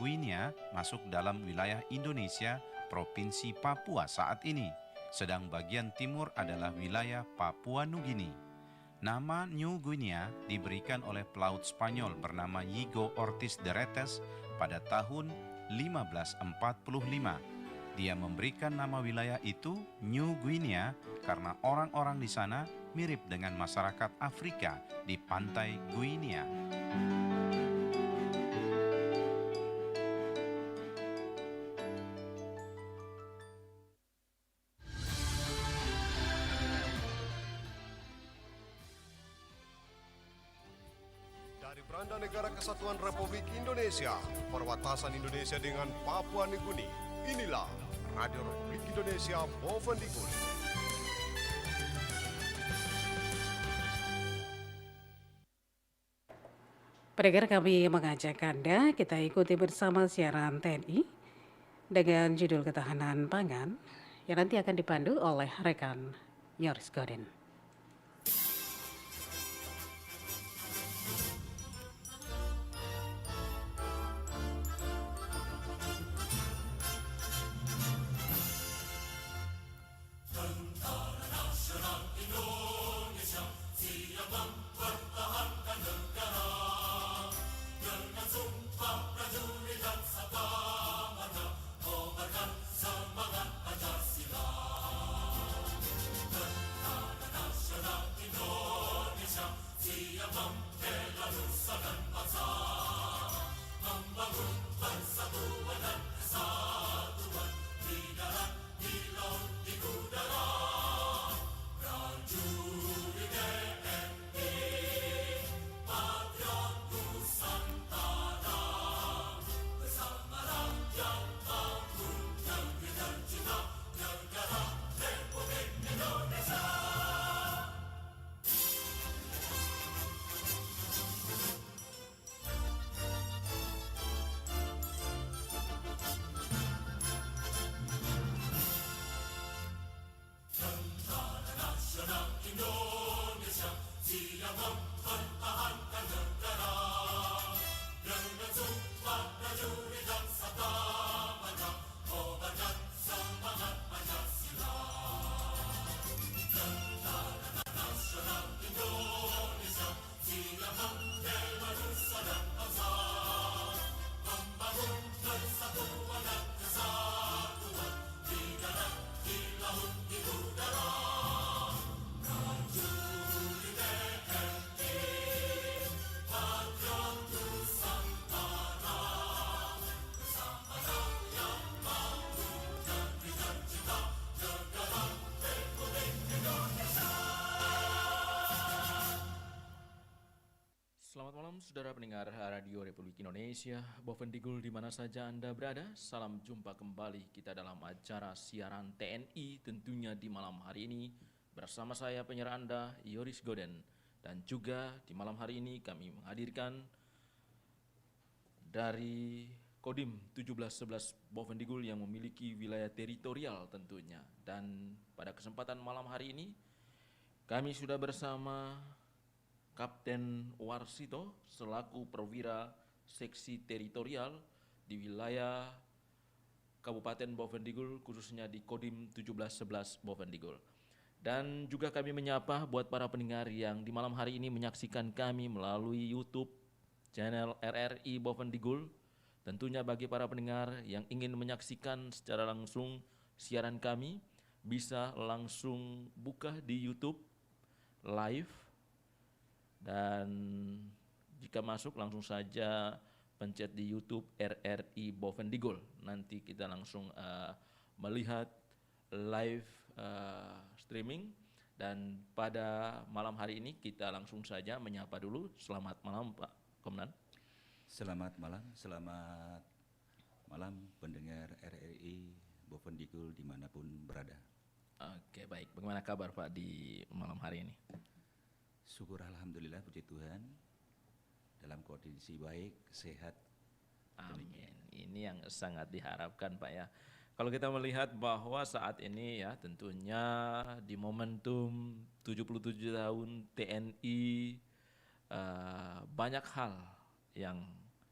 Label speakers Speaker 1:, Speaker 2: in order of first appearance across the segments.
Speaker 1: Guinea masuk dalam wilayah Indonesia, Provinsi Papua saat ini, sedang bagian timur adalah wilayah Papua Nugini. Nama New Guinea diberikan oleh pelaut Spanyol bernama Yigo Ortiz de Retes pada tahun 1545. Dia memberikan nama wilayah itu New Guinea karena orang-orang di sana mirip dengan masyarakat Afrika di pantai Guinea.
Speaker 2: Dari beranda negara kesatuan Republik Indonesia, perbatasan Indonesia dengan Papua Nugini, inilah Radio Republik Indonesia Bovendigul.
Speaker 3: Pendengar, kami mengajak Anda kita ikuti bersama siaran TNI dengan judul Ketahanan Pangan yang nanti akan dipandu oleh rekan Yoris Godin.
Speaker 4: Selamat malam saudara pendengar Radio Republik Indonesia, Bovendigul di mana saja Anda berada. Salam jumpa kembali kita dalam acara siaran TNI tentunya di malam hari ini bersama saya penyiar Anda Yoris Goden. Dan juga di malam hari ini kami menghadirkan dari Kodim 1711 Bovendigul yang memiliki wilayah teritorial tentunya. Dan pada kesempatan malam hari ini kami sudah bersama Kapten Warsito selaku perwira seksi teritorial di wilayah Kabupaten Bovendigul, khususnya di Kodim 1711 Bovendigul. Dan juga kami menyapa buat para pendengar yang di malam hari ini menyaksikan kami melalui YouTube channel RRI Bovendigul. Tentunya bagi para pendengar yang ingin menyaksikan secara langsung siaran kami, bisa langsung buka di YouTube live. Dan jika masuk langsung saja pencet di YouTube RRI Bovendigul. Nanti kita langsung melihat live streaming. Dan pada malam hari ini kita langsung saja menyapa dulu. Selamat malam Pak Komandan.
Speaker 5: Selamat malam pendengar RRI Bovendigul dimanapun berada.
Speaker 4: Oke, baik. Bagaimana kabar Pak di malam hari ini?
Speaker 5: Syukur alhamdulillah, puji Tuhan, dalam kondisi baik, sehat.
Speaker 4: Amin. Ini yang sangat diharapkan Pak ya. Kalau kita melihat bahwa saat ini ya tentunya di momentum 77 tahun TNI, banyak hal yang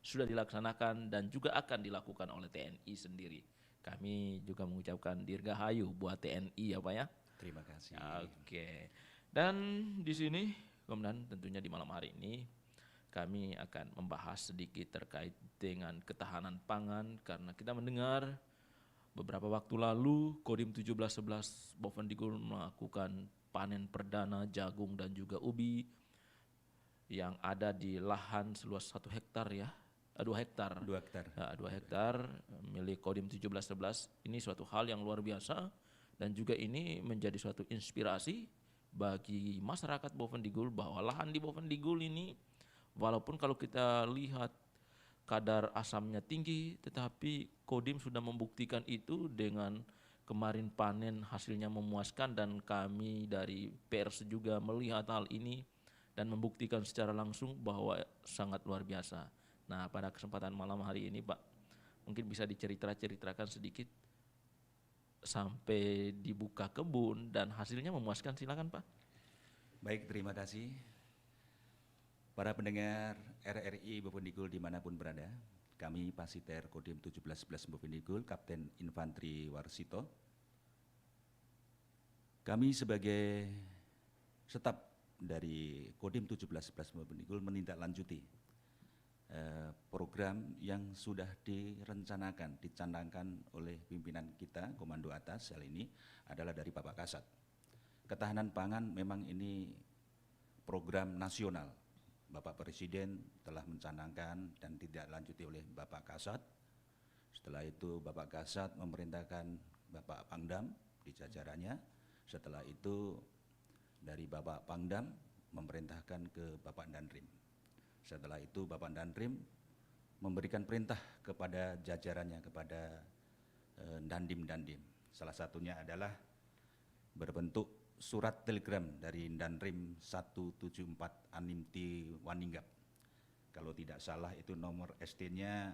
Speaker 4: sudah dilaksanakan dan juga akan dilakukan oleh TNI sendiri. Kami juga mengucapkan dirgahayu buat TNI ya Pak ya.
Speaker 5: Terima kasih.
Speaker 4: Oke. Dan di sini kemudian tentunya di malam hari ini kami akan membahas sedikit terkait dengan ketahanan pangan karena kita mendengar beberapa waktu lalu Kodim 1711 Bovendigul melakukan panen perdana jagung dan juga ubi yang ada di lahan seluas 1 hektar ya. 2 hektar.
Speaker 5: 2 hektar.
Speaker 4: 2 hektar milik Kodim 1711. Ini suatu hal yang luar biasa dan juga ini menjadi suatu inspirasi bagi masyarakat Bovendigul bahwa lahan di Bovendigul ini walaupun kalau kita lihat kadar asamnya tinggi, tetapi Kodim sudah membuktikan itu dengan kemarin panen hasilnya memuaskan dan kami dari pers juga melihat hal ini dan membuktikan secara langsung bahwa sangat luar biasa. Nah, pada kesempatan malam hari ini Pak, mungkin bisa diceritakan sedikit sampai dibuka kebun dan hasilnya memuaskan, silakan Pak.
Speaker 5: Baik, terima kasih. Para pendengar RRI Bovendigul dimanapun berada, kami Pasiter Kodim 1711 Bovendigul, Kapten Infanteri Warsito. Kami sebagai staf dari Kodim 1711 Bovendigul menindaklanjuti program yang sudah direncanakan, dicanangkan oleh pimpinan kita, Komando Atas, hal ini adalah dari Bapak Kasat. Ketahanan pangan memang ini program nasional. Bapak Presiden telah mencanangkan dan tidak lanjuti oleh Bapak Kasat. Setelah itu Bapak Kasat memerintahkan Bapak Pangdam di jajarannya. Setelah itu dari Bapak Pangdam memerintahkan ke Bapak Danrim. Setelah itu Bapak Danrim memberikan perintah kepada jajarannya, kepada Dandim-Dandim. Salah satunya adalah berbentuk surat telegram dari Danrim 174 Animti Waninggap. Kalau tidak salah itu nomor ST-nya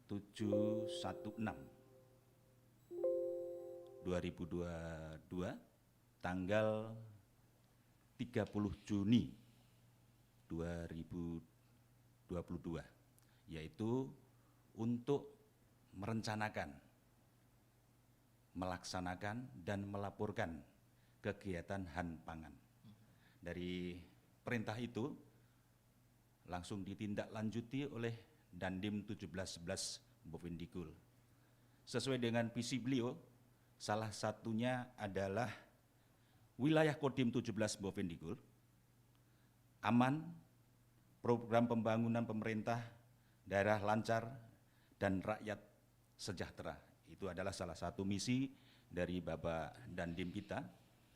Speaker 5: 716 2022 tanggal 30 Juni 2022, yaitu untuk merencanakan, melaksanakan dan melaporkan kegiatan Han Pangan. Dari perintah itu langsung ditindaklanjuti oleh Dandim 1711 Bovendigul. Sesuai dengan visi beliau, salah satunya adalah wilayah Kodim 17 Bovendigul aman, program pembangunan pemerintah, daerah lancar, dan rakyat sejahtera. Itu adalah salah satu misi dari Bapak Dandim kita,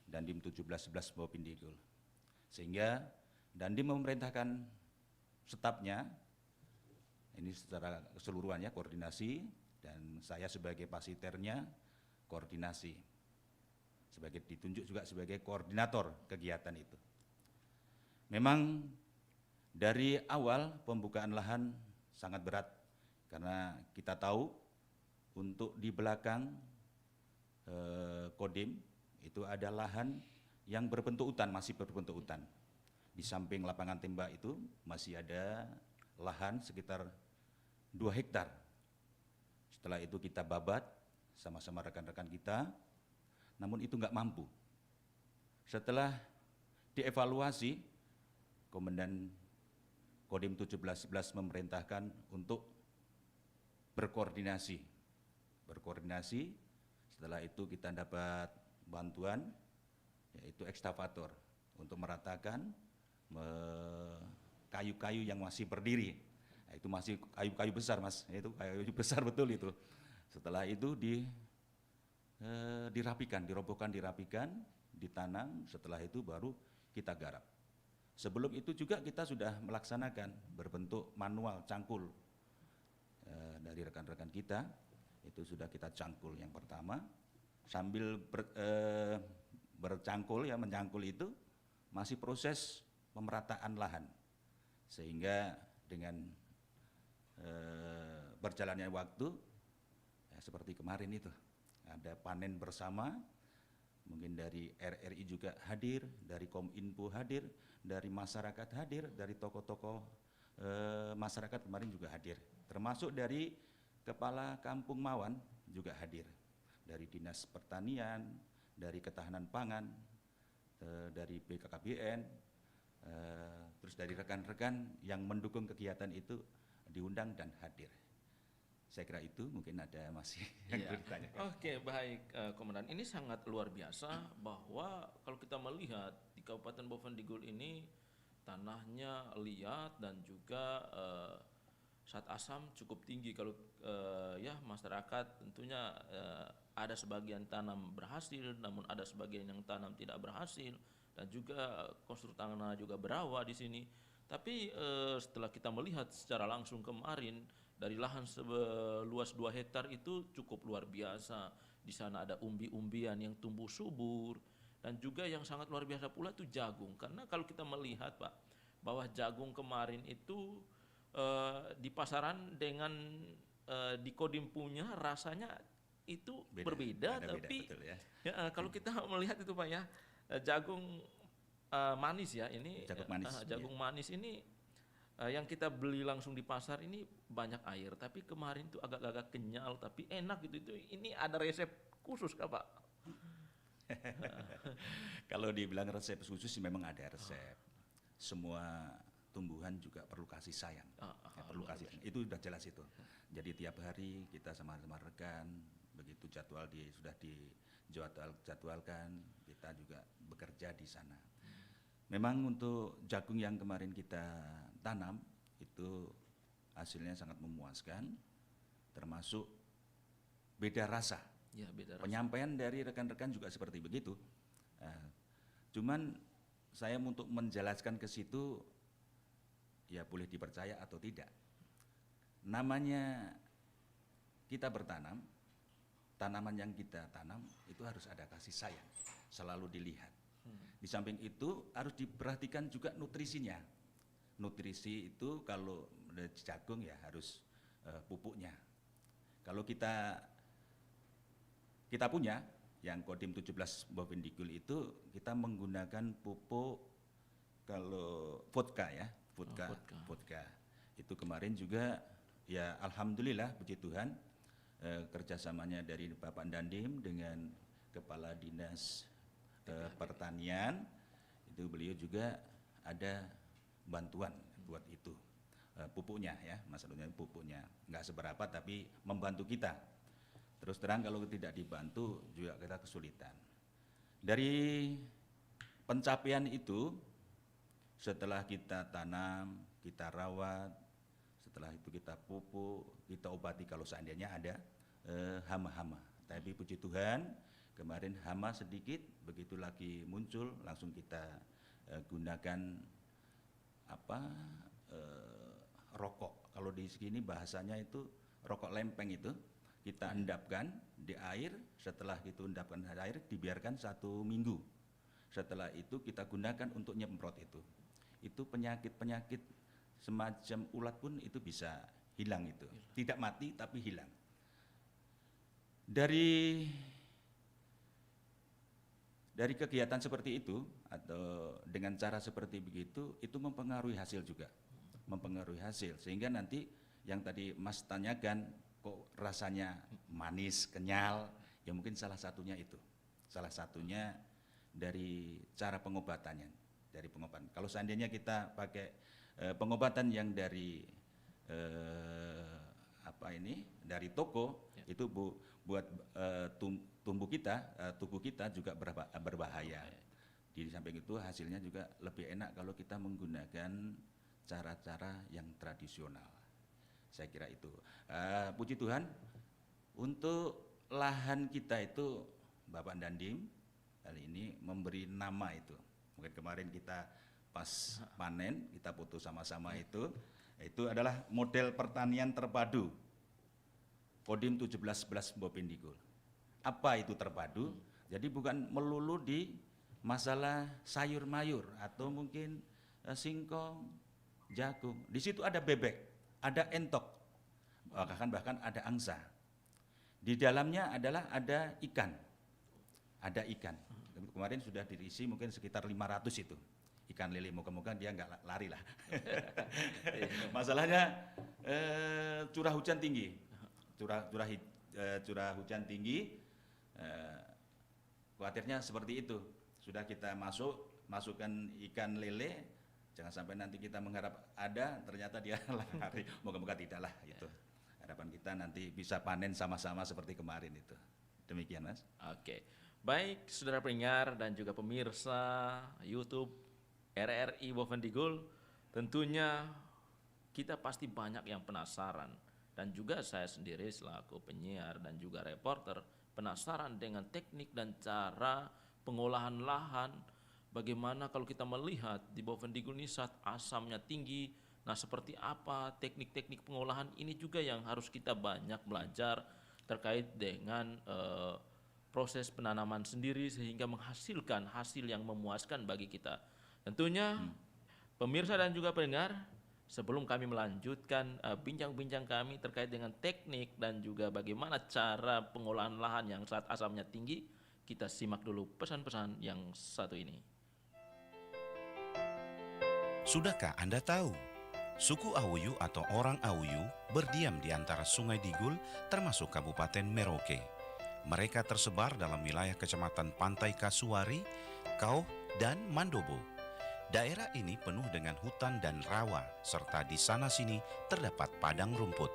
Speaker 5: Dandim 1711 Bovendigul. Sehingga Dandim memerintahkan stafnya, ini secara keseluruhannya koordinasi, dan saya sebagai pasiternya koordinasi, ditunjuk juga sebagai koordinator kegiatan itu. Memang dari awal pembukaan lahan sangat berat karena kita tahu untuk di belakang Kodim itu ada lahan yang berbentuk hutan, masih berbentuk hutan. Di samping lapangan tembak itu masih ada lahan sekitar 2 hektar. Setelah itu kita babat sama-sama rekan-rekan kita, namun itu nggak mampu. Setelah dievaluasi, Komandan Kodim 1711 memerintahkan untuk berkoordinasi. Setelah itu kita dapat bantuan, yaitu ekskavator, untuk meratakan kayu-kayu yang masih berdiri. Nah, itu masih kayu-kayu besar Mas, itu kayu besar betul itu. Setelah itu dirobohkan, ditanam, setelah itu baru kita garap. Sebelum itu juga kita sudah melaksanakan berbentuk manual cangkul dari rekan-rekan kita, itu sudah kita cangkul yang pertama, sambil mencangkul itu masih proses pemerataan lahan, sehingga dengan berjalannya waktu, seperti kemarin itu, ada panen bersama, mungkin dari RRI juga hadir, dari Kominfo hadir, dari masyarakat hadir, dari tokoh-tokoh masyarakat kemarin juga hadir, termasuk dari Kepala Kampung Mawan juga hadir, dari Dinas Pertanian, dari Ketahanan Pangan, dari BKKBN, terus dari rekan-rekan yang mendukung kegiatan itu diundang dan hadir. Saya kira itu mungkin ada masih yang
Speaker 4: Iya.
Speaker 5: perlu ditanyakan.
Speaker 4: Oke, baik, Komandan. Ini sangat luar biasa bahwa kalau kita melihat di Kabupaten Bovendigul ini tanahnya liat dan juga zat asam cukup tinggi. Kalau ya masyarakat tentunya ada sebagian tanam berhasil, namun ada sebagian yang tanam tidak berhasil, dan juga konstruk tanah juga berawa di sini. Tapi setelah kita melihat secara langsung kemarin, dari lahan seluas 2 hektar itu cukup luar biasa. Di sana ada umbi-umbian yang tumbuh subur, dan juga yang sangat luar biasa pula itu jagung. Karena kalau kita melihat Pak, bahwa jagung kemarin itu di pasaran dengan di Kodim punya rasanya itu berbeda, tapi
Speaker 5: betul ya.
Speaker 4: kalau kita melihat itu Pak ya, jagung manis ya ini,
Speaker 5: Jagung manis,
Speaker 4: jagung manis ini yang kita beli langsung di pasar ini banyak air, tapi kemarin tuh agak-agak kenyal tapi enak gitu. Itu ini ada resep khusus kah Pak?
Speaker 5: Kalau dibilang resep khusus memang ada resep. Semua tumbuhan juga perlu kasih sayang. Ya, perlu
Speaker 4: luar
Speaker 5: kasih sayang. Itu sudah jelas itu. Jadi tiap hari kita sama-sama rekan, begitu jadwal sudah dijadwalkan, kita juga bekerja di sana. Memang untuk jagung yang kemarin kita tanam itu hasilnya sangat memuaskan, termasuk beda rasa.
Speaker 4: Ya, beda rasa.
Speaker 5: Penyampaian dari rekan-rekan juga seperti begitu. Cuman saya untuk menjelaskan ke situ, ya boleh dipercaya atau tidak. Namanya kita bertanam, tanaman yang kita tanam itu harus ada kasih sayang, selalu dilihat. Di samping itu harus diperhatikan juga nutrisinya. Nutrisi itu kalau jagung ya harus pupuknya. Kalau kita punya yang Kodim 17 Bovendigul itu kita menggunakan pupuk kalau vodka ya, vodka. Itu kemarin juga ya alhamdulillah puji Tuhan kerjasamanya dari Bapak Dandim dengan Kepala Dinas Pertanian, itu beliau juga ada bantuan buat itu pupuknya ya, maksudnya pupuknya nggak seberapa tapi membantu kita. Terus terang kalau tidak dibantu juga kita kesulitan. Dari pencapaian itu, setelah kita tanam, kita rawat, setelah itu kita pupuk, kita obati kalau seandainya ada hama-hama. Tapi puji Tuhan, kemarin hama sedikit, begitu lagi muncul langsung kita gunakan rokok. Kalau di sini bahasanya itu rokok lempeng itu. Kita endapkan di air, setelah itu endapkan di air dibiarkan 1 minggu. Setelah itu kita gunakan untuk nyemprot itu. Itu penyakit-penyakit semacam ulat pun itu bisa hilang itu. Tidak mati tapi hilang. Dari kegiatan seperti itu atau dengan cara seperti begitu itu mempengaruhi hasil juga. Mempengaruhi hasil sehingga nanti yang tadi Mas tanyakan kok rasanya manis, kenyal, ya mungkin salah satunya itu. Salah satunya dari cara pengobatannya, dari pengobatan. Kalau seandainya kita pakai pengobatan yang dari dari toko, ya, itu buat tubuh kita juga berbahaya. Di samping itu hasilnya juga lebih enak kalau kita menggunakan cara-cara yang tradisional. Saya kira itu. Puji Tuhan, untuk lahan kita itu Bapak Dandim kali ini memberi nama itu. Mungkin kemarin kita pas panen, kita foto sama-sama itu adalah model pertanian terpadu. Kodim 1711 Bovendigul. Apa itu terpadu? Jadi bukan melulu di masalah sayur mayur atau mungkin singkong, jagung. Di situ ada bebek, ada entok, bahkan ada angsa. Di dalamnya ada ikan. Kemarin sudah diisi mungkin sekitar 500 itu. ikan lele, moga-moga dia nggak lari lah. Masalahnya curah hujan tinggi, curah hujan tinggi, khawatirnya seperti itu. Sudah kita masukkan ikan lele, jangan sampai nanti kita mengharap ada, ternyata dia lari. Moga-moga tidak lah itu. Harapan kita nanti bisa panen sama-sama seperti kemarin itu. Demikian, Mas.
Speaker 4: Oke, baik saudara pendengar dan juga pemirsa YouTube RRI Bovendigul, tentunya kita pasti banyak yang penasaran, dan juga saya sendiri selaku penyiar dan juga reporter penasaran dengan teknik dan cara pengolahan lahan. Bagaimana kalau kita melihat di Bovendigul ini saat asamnya tinggi, nah seperti apa teknik-teknik pengolahan ini juga yang harus kita banyak belajar terkait dengan proses penanaman sendiri sehingga menghasilkan hasil yang memuaskan bagi kita. Tentunya pemirsa dan juga pendengar, sebelum kami melanjutkan bincang-bincang kami terkait dengan teknik dan juga bagaimana cara pengolahan lahan yang saat asamnya tinggi, kita simak dulu pesan-pesan yang satu ini.
Speaker 1: Sudahkah Anda tahu? Suku Awuyu atau orang Awuyu berdiam di antara Sungai Digul termasuk Kabupaten Merauke. Mereka tersebar dalam wilayah kecamatan Pantai Kasuari, Kauh, dan Mandobo. Daerah ini penuh dengan hutan dan rawa, serta di sana-sini terdapat padang rumput.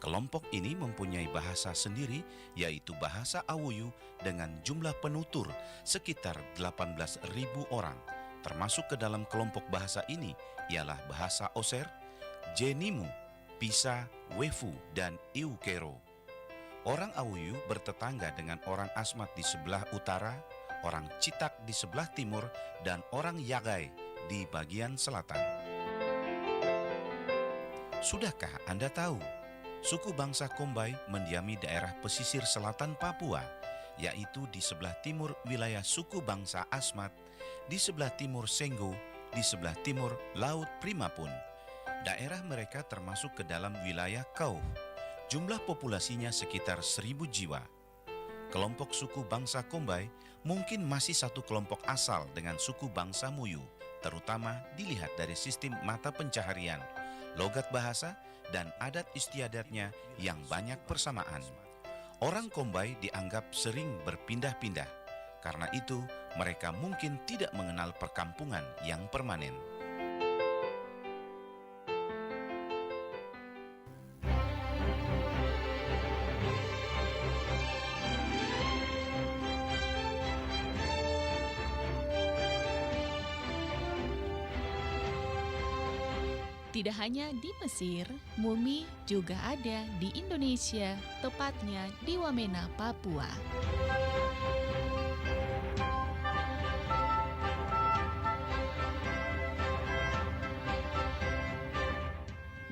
Speaker 1: Kelompok ini mempunyai bahasa sendiri, yaitu bahasa Awuyu dengan jumlah penutur sekitar 18.000 orang. Termasuk ke dalam kelompok bahasa ini ialah bahasa Oser, Jenimu, Pisa, Wefu, dan Iukero. Orang Awuyu bertetangga dengan orang Asmat di sebelah utara, orang Citak di sebelah timur, dan orang Yagai di bagian selatan. Sudahkah Anda tahu? Suku bangsa Kombai mendiami daerah pesisir selatan Papua, yaitu di sebelah timur wilayah suku bangsa Asmat, di sebelah timur Senggo, di sebelah timur Laut Primapun. Daerah mereka termasuk ke dalam wilayah Kauh. Jumlah populasinya sekitar 1.000 jiwa. Kelompok suku bangsa Kombai mungkin masih satu kelompok asal dengan suku bangsa Muyu, terutama dilihat dari sistem mata pencaharian, logat bahasa, dan adat istiadatnya yang banyak persamaan. Orang Kombai dianggap sering berpindah-pindah. Karena itu, mereka mungkin tidak mengenal perkampungan yang permanen.
Speaker 6: Tidak hanya di Mesir, mumi juga ada di Indonesia, tepatnya di Wamena, Papua.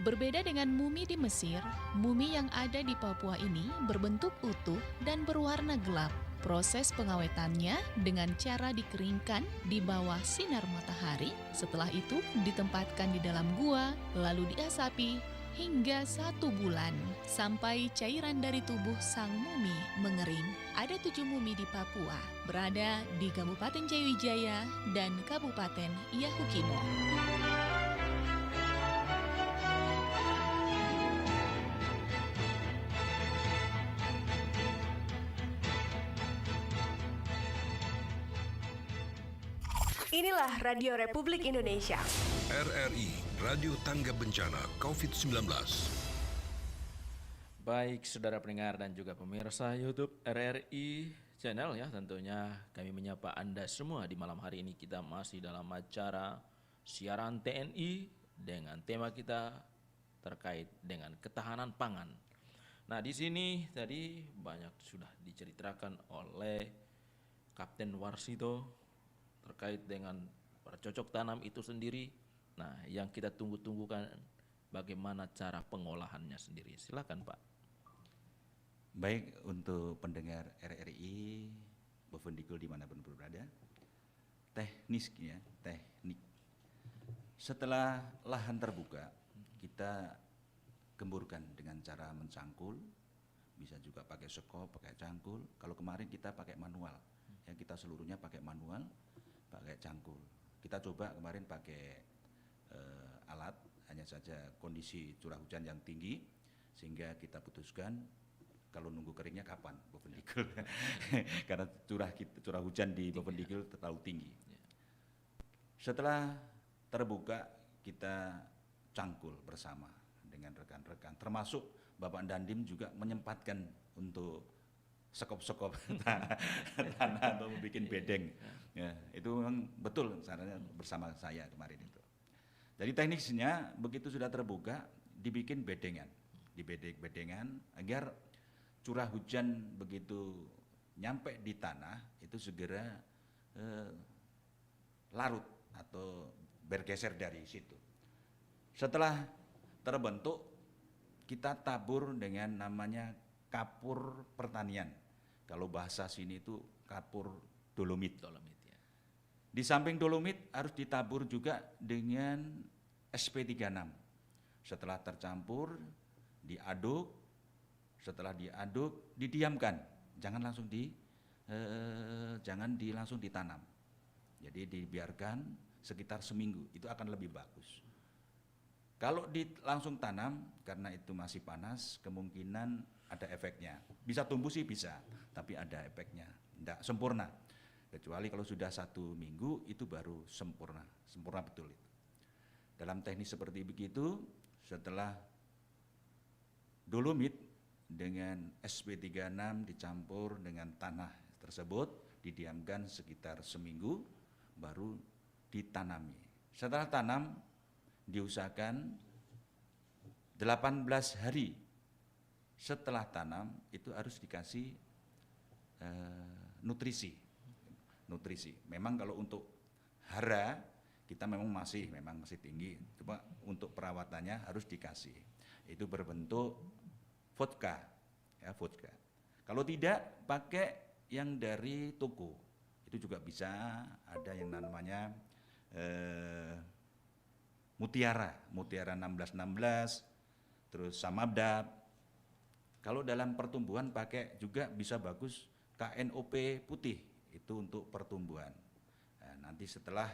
Speaker 6: Berbeda dengan mumi di Mesir, mumi yang ada di Papua ini berbentuk utuh dan berwarna gelap. Proses pengawetannya dengan cara dikeringkan di bawah sinar matahari, setelah itu ditempatkan di dalam gua, lalu diasapi hingga 1 bulan, sampai cairan dari tubuh sang mumi mengering. Ada 7 mumi di Papua, berada di Kabupaten Jayawijaya dan Kabupaten Yahukimo.
Speaker 7: Inilah Radio Republik Indonesia.
Speaker 2: RRI, Radio Tangga Bencana COVID-19.
Speaker 4: Baik saudara pendengar dan juga pemirsa YouTube RRI Channel ya, tentunya kami menyapa Anda semua di malam hari ini. Kita masih dalam acara siaran TNI dengan tema kita terkait dengan ketahanan pangan. Nah, di sini tadi banyak sudah diceritakan oleh Kapten Warsito terkait dengan bercocok tanam itu sendiri. Nah, yang kita tunggu-tunggukan bagaimana cara pengolahannya sendiri. Silakan Pak.
Speaker 5: Baik, untuk pendengar RRI Bovendigul dimanapun berada, teknik. Setelah lahan terbuka, kita gemburkan dengan cara mencangkul, bisa juga pakai sekop, pakai cangkul. Kalau kemarin kita pakai manual, ya kita seluruhnya pakai manual, pakai cangkul. Kita coba kemarin pakai alat, hanya saja kondisi curah hujan yang tinggi, sehingga kita putuskan kalau nunggu keringnya kapan Bovendigul, karena curah hujan di Bovendigul terlalu tinggi. Setelah terbuka, kita cangkul bersama dengan rekan-rekan, termasuk Bapak Dandim juga menyempatkan untuk sekop-sekop tanah atau membuat bedeng. Ya, itu memang betul caranya bersama saya kemarin itu. Jadi teknisnya begitu sudah terbuka, dibikin bedengan, bedengan agar curah hujan begitu nyampe di tanah itu segera larut atau bergeser dari situ. Setelah terbentuk, kita tabur dengan namanya kapur pertanian. Kalau bahasa sini itu kapur dolomit.
Speaker 4: Ya.
Speaker 5: Di samping dolomit harus ditabur juga dengan SP36. Setelah tercampur, diaduk. Setelah diaduk, didiamkan. Jangan langsung langsung ditanam. Jadi dibiarkan sekitar seminggu, itu akan lebih bagus. Kalau langsung tanam, karena itu masih panas, kemungkinan ada efeknya. Bisa tumbuh sih bisa, tapi ada efeknya, tidak sempurna. Kecuali kalau sudah 1 minggu, itu baru sempurna betul itu. Dalam teknis seperti begitu, setelah dolomit dengan SP36 dicampur dengan tanah tersebut, didiamkan sekitar seminggu, baru ditanami. Setelah tanam, diusahakan 18 hari setelah tanam itu harus dikasih nutrisi. Memang kalau untuk hara kita memang masih tinggi, cuma untuk perawatannya harus dikasih. Itu berbentuk vodka, ya vodka. Kalau tidak pakai yang dari toko, itu juga bisa. Ada yang namanya Mutiara 1616, terus Samabdab. Kalau dalam pertumbuhan pakai juga bisa bagus KNOP putih, itu untuk pertumbuhan. Nah, nanti setelah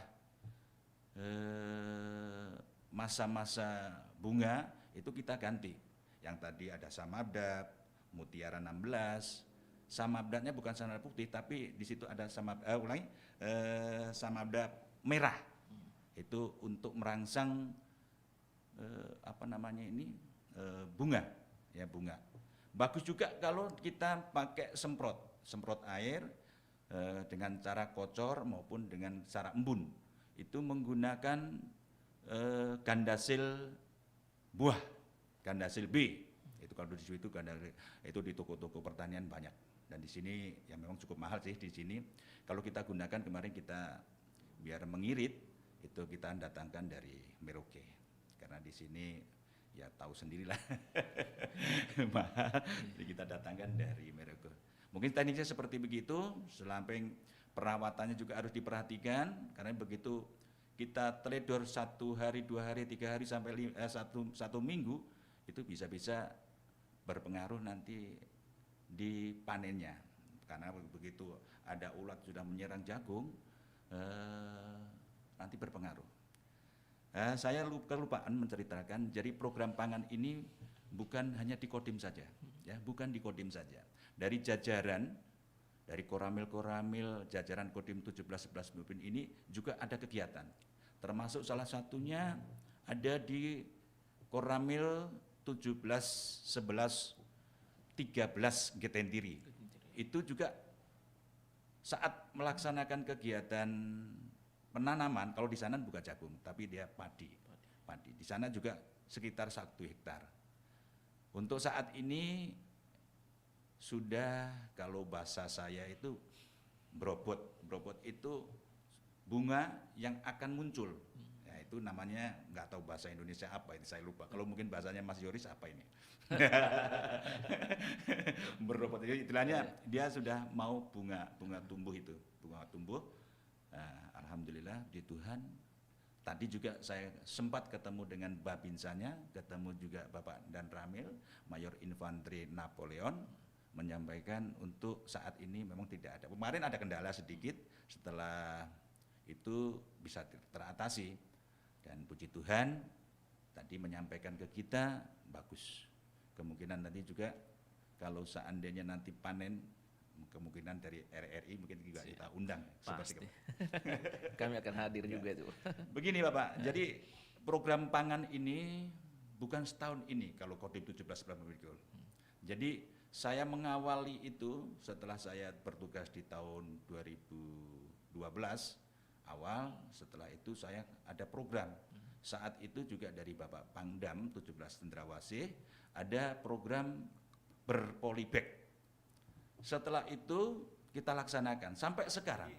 Speaker 5: masa-masa bunga itu kita ganti. Yang tadi ada Samabdab, Mutiara 16. Samabdabnya bukan Samabdab putih, tapi di situ ada Samabdab merah. Itu untuk merangsang bunga, ya bunga. Bagus juga kalau kita pakai semprot air dengan cara kocor maupun dengan cara embun. Itu menggunakan gandasil buah, gandasil B. Itu kalau di situ itu di toko-toko pertanian banyak. Dan di sini yang memang cukup mahal sih di sini. Kalau kita gunakan kemarin kita biar mengirit itu kita datangkan dari Merauke. Karena di sini ya tahu sendirilah mahal, jadi kita datangkan dari Merauke. Mungkin tekniknya seperti begitu. Selamping perawatannya juga harus diperhatikan, karena begitu kita teledor 1 hari, 2 hari, 3 hari sampai satu minggu, itu bisa-bisa berpengaruh nanti di panennya. Karena begitu ada ulat sudah menyerang jagung, nanti berpengaruh. Saya kelupaan menceritakan, jadi program pangan ini bukan hanya di Kodim saja, ya, bukan di Kodim saja. Dari jajaran, dari koramil jajaran Kodim 1711 Mupin ini juga ada kegiatan. Termasuk salah satunya ada di Koramil 1711 13 Getendiri. Itu juga saat melaksanakan kegiatan penanaman, kalau di sana bukan jagung, tapi dia padi. Di sana juga sekitar 1 hektar. Untuk saat ini sudah, kalau bahasa saya itu brobot itu bunga yang akan muncul. Ya, itu namanya nggak tahu bahasa Indonesia apa ini, saya lupa. Kalau mungkin bahasanya Mas Yoris apa ini? Brobot itu istilahnya dia sudah mau bunga tumbuh itu, bunga tumbuh. Nah, alhamdulillah di Tuhan. Tadi juga saya sempat ketemu dengan Babinsanya, ketemu juga Bapak Dan Ramil, Mayor Infanteri Napoleon, menyampaikan untuk saat ini memang tidak ada. Kemarin ada kendala sedikit setelah itu bisa teratasi. Dan puji Tuhan tadi menyampaikan ke kita bagus. Kemungkinan nanti juga kalau seandainya nanti panen, kemungkinan dari RRI mungkin juga kita undang.
Speaker 4: Pasti. Kami akan hadir juga itu.
Speaker 5: Begini Bapak, jadi program pangan ini bukan setahun ini kalau Kodim 17 Bendikul. Jadi saya mengawali itu setelah saya bertugas di tahun 2012 awal, setelah itu saya ada program. Saat itu juga dari Bapak Pangdam 17 Cendrawasih ada program berpolibag. Setelah itu kita laksanakan sampai sekarang.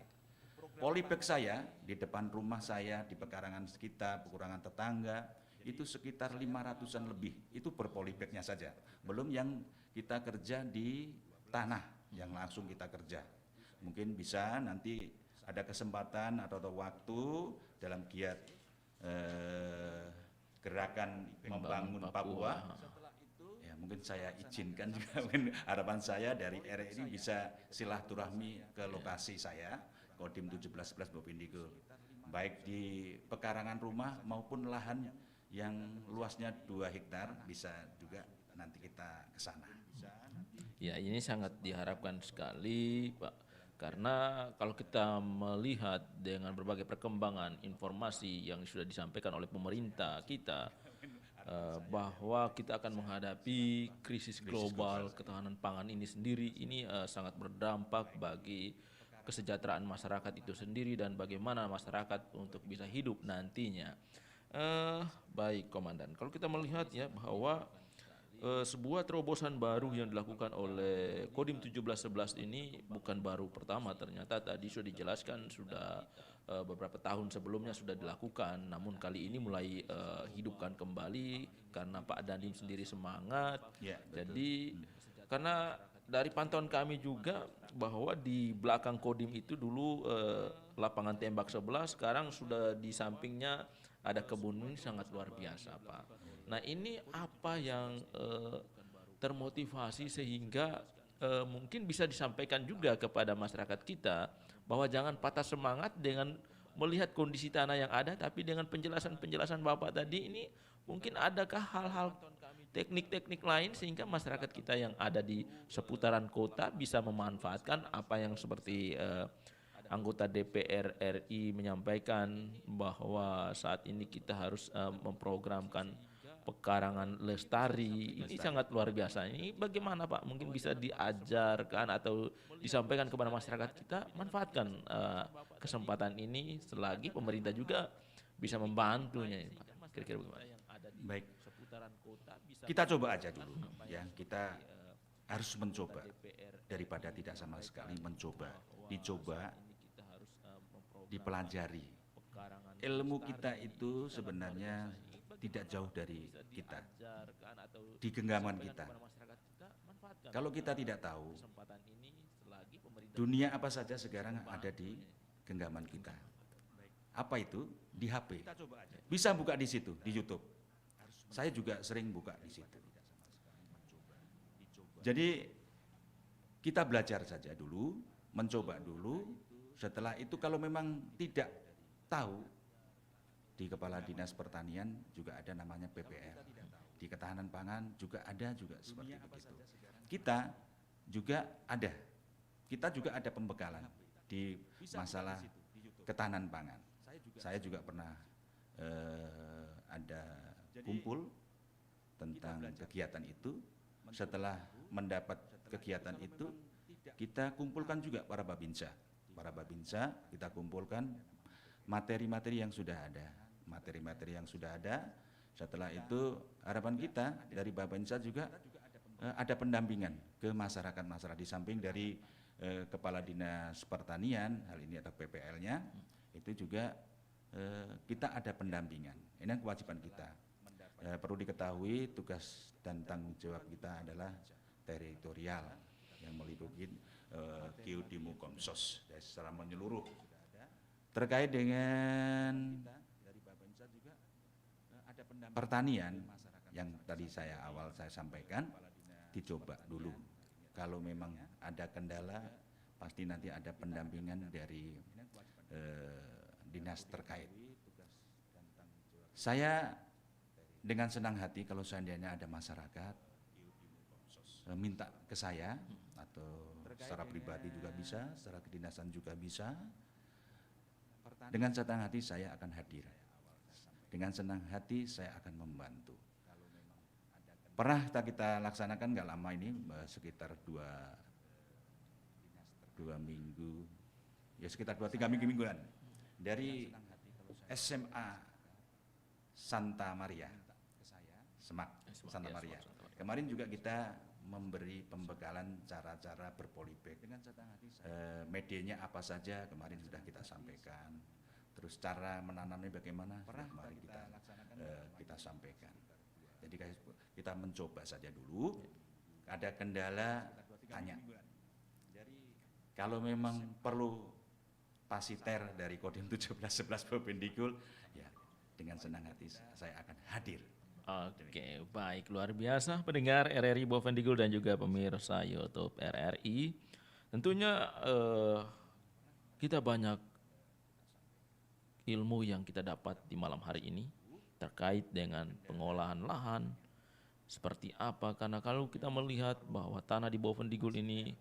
Speaker 5: Polybag saya di depan rumah saya, di pekarangan kita, pekarangan tetangga, itu sekitar 500-an lebih. Itu berpolibagnya saja. Belum yang kita kerja di tanah, yang langsung kita kerja. Mungkin bisa nanti ada kesempatan atau waktu dalam giat gerakan membangun Papua. Ya, mungkin saya izinkan juga, mungkin harapan saya dari RRI bisa silaturahmi ke lokasi saya, Kodim 1711 Bendikul, baik di pekarangan rumah maupun lahan yang luasnya 2 hektar bisa juga nanti kita ke sana.
Speaker 4: Ya, ini sangat diharapkan sekali, Pak. Karena kalau kita melihat dengan berbagai perkembangan informasi yang sudah disampaikan oleh pemerintah kita, bahwa kita akan menghadapi krisis global ketahanan pangan ini sendiri, ini sangat berdampak bagi kesejahteraan masyarakat itu sendiri dan bagaimana masyarakat untuk bisa hidup nantinya. Baik Komandan, kalau kita melihat ya bahwa sebuah terobosan baru yang dilakukan oleh Kodim 1711 ini bukan baru pertama, ternyata tadi sudah dijelaskan sudah beberapa tahun sebelumnya sudah dilakukan, namun kali ini mulai hidupkan kembali karena Pak Dandim sendiri semangat.
Speaker 5: Ya,
Speaker 4: jadi karena dari pantauan kami juga bahwa di belakang Kodim itu dulu lapangan tembak 11, sekarang sudah di sampingnya ada kebun, ini sangat luar biasa Pak. Nah ini apa yang termotivasi sehingga mungkin bisa disampaikan juga kepada masyarakat kita bahwa jangan patah semangat dengan melihat kondisi tanah yang ada, tapi dengan penjelasan-penjelasan Bapak tadi ini mungkin adakah hal-hal teknik-teknik lain sehingga masyarakat kita yang ada di seputaran kota bisa memanfaatkan apa yang seperti anggota DPR RI menyampaikan bahwa saat ini kita harus memprogramkan pekarangan lestari. Ini sangat luar biasa. Ini bagaimana Pak? Mungkin bisa diajarkan atau disampaikan kepada masyarakat kita, manfaatkan kesempatan ini selagi pemerintah juga bisa membantunya Pak. Kira-kira bagaimana?
Speaker 5: Baik, kita coba aja dulu ya, kita harus mencoba daripada tidak sama sekali mencoba, dicoba, dipelajari. Ilmu kita itu sebenarnya tidak jauh dari kita, di genggaman kita. Kalau kita tidak tahu dunia apa saja sekarang ada di genggaman kita. Apa itu? Di HP. Bisa buka di situ, di YouTube. Saya juga sering buka di situ. Jadi kita belajar saja dulu, mencoba dulu. Setelah itu kalau memang tidak tahu, di Kepala Dinas Pertanian juga ada namanya PPL. Di Ketahanan Pangan juga ada juga seperti begitu. Kita juga ada pembekalan di masalah ketahanan pangan. Saya juga pernah ada kumpul tentang kegiatan itu. Setelah mendapat kegiatan itu, kita kumpulkan juga para babinsa. Para babinsa kita kumpulkan materi-materi yang sudah ada. Setelah itu harapan kita dari babinsa juga ada pendampingan ke masyarakat di samping dari Kepala Dinas Pertanian, hal ini atau PPL-nya, itu juga kita ada pendampingan. Ini kewajiban kita. Perlu diketahui tugas dan tanggung jawab kita adalah teritorial yang meliputi Geodimu Komsos secara menyeluruh. Terkait dengan pertanian yang tadi saya sampaikan, dicoba dulu. Kalau memang ada kendala, pasti nanti ada pendampingan dari dinas terkait. Saya dengan senang hati kalau seandainya ada masyarakat minta ke saya, atau secara pribadi juga bisa, secara kedinasan juga bisa. Dengan senang hati saya akan hadir. Dengan senang hati saya akan membantu. Pernah kita laksanakan nggak lama ini, sekitar dua minggu, ya sekitar 2-3 mingguan, dari SMA Santa Maria, Semak, Santa Maria. Kemarin juga kita memberi pembekalan cara-cara berpolitik. Medianya apa saja kemarin sudah kita sampaikan. Terus cara menanamnya bagaimana, kemarin kita sampaikan. Jadi kita mencoba saja dulu. Ada kendala, tanya. Kalau memang perlu pasiter dari Kodim 1711 Bovendigul, ya dengan senang hati saya akan hadir.
Speaker 4: Oke, baik, luar biasa pendengar RRI Bovendigul dan juga pemirsa YouTube RRI. Tentunya kita banyak ilmu yang kita dapat di malam hari ini terkait dengan pengolahan lahan seperti apa, karena kalau kita melihat bahwa tanah di Bovendigul ini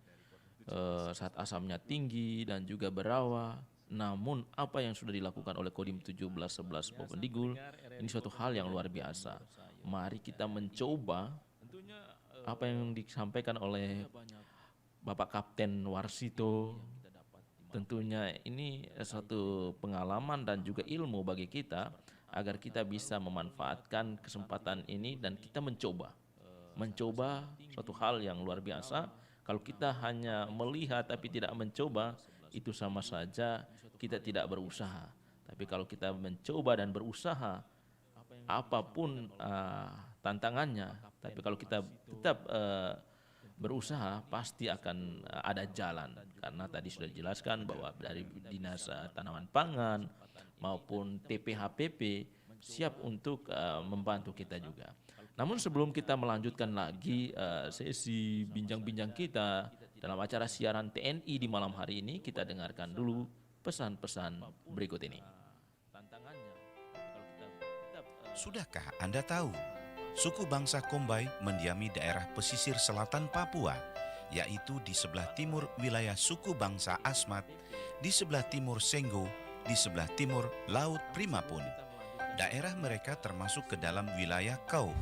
Speaker 4: saat asamnya tinggi dan juga berawa, namun apa yang sudah dilakukan oleh Kodim 1711 Bovendigul ini suatu hal yang luar biasa. Mari kita mencoba apa yang disampaikan oleh Bapak Kapten Warsito. Tentunya ini suatu pengalaman dan juga ilmu bagi kita agar kita bisa memanfaatkan kesempatan ini dan kita mencoba suatu hal yang luar biasa. Kalau kita hanya melihat tapi tidak mencoba, itu sama saja kita tidak berusaha. Tapi kalau kita mencoba dan berusaha, apapun tantangannya, tapi kalau kita tetap berusaha, pasti akan ada jalan. Karena tadi sudah dijelaskan bahwa dari Dinas Tanaman Pangan maupun TPHPP siap untuk membantu kita juga. Namun sebelum kita melanjutkan lagi sesi bincang-bincang kita dalam acara siaran TNI di malam hari ini, kita dengarkan dulu pesan-pesan berikut ini.
Speaker 1: Sudahkah Anda tahu, suku bangsa Kombai mendiami daerah pesisir selatan Papua, yaitu di sebelah timur wilayah suku bangsa Asmat, di sebelah timur Senggo, di sebelah timur Laut Primapun. Daerah mereka termasuk ke dalam wilayah Kau.